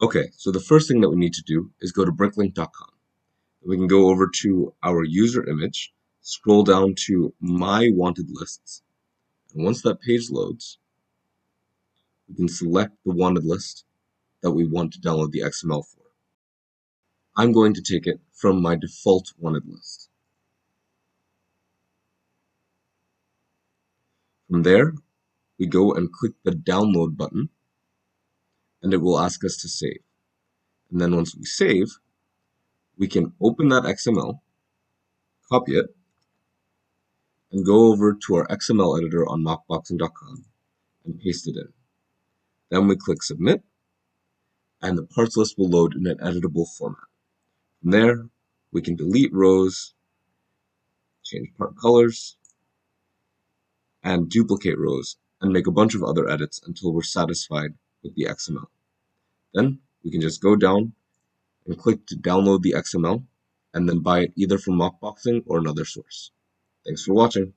Okay, so the first thing that we need to do is go to bricklink.com. We can go over to our user image, scroll down to My Wanted Lists, and once that page loads, we can select the wanted list that we want to download the XML for. I'm going to take it from my default wanted list. From there, we go and click the download button, and it will ask us to save. And then once we save, we can open that XML, copy it, and go over to our XML editor on MOCBoxing.com and paste it in. Then we click submit, and the parts list will load in an editable format. From there, we can delete rows, change part colors, and duplicate rows, and make a bunch of other edits until we're satisfied with the XML. Then we can just go down and click to download the XML, and then buy it either from MOCBoxing or another source. Thanks for watching.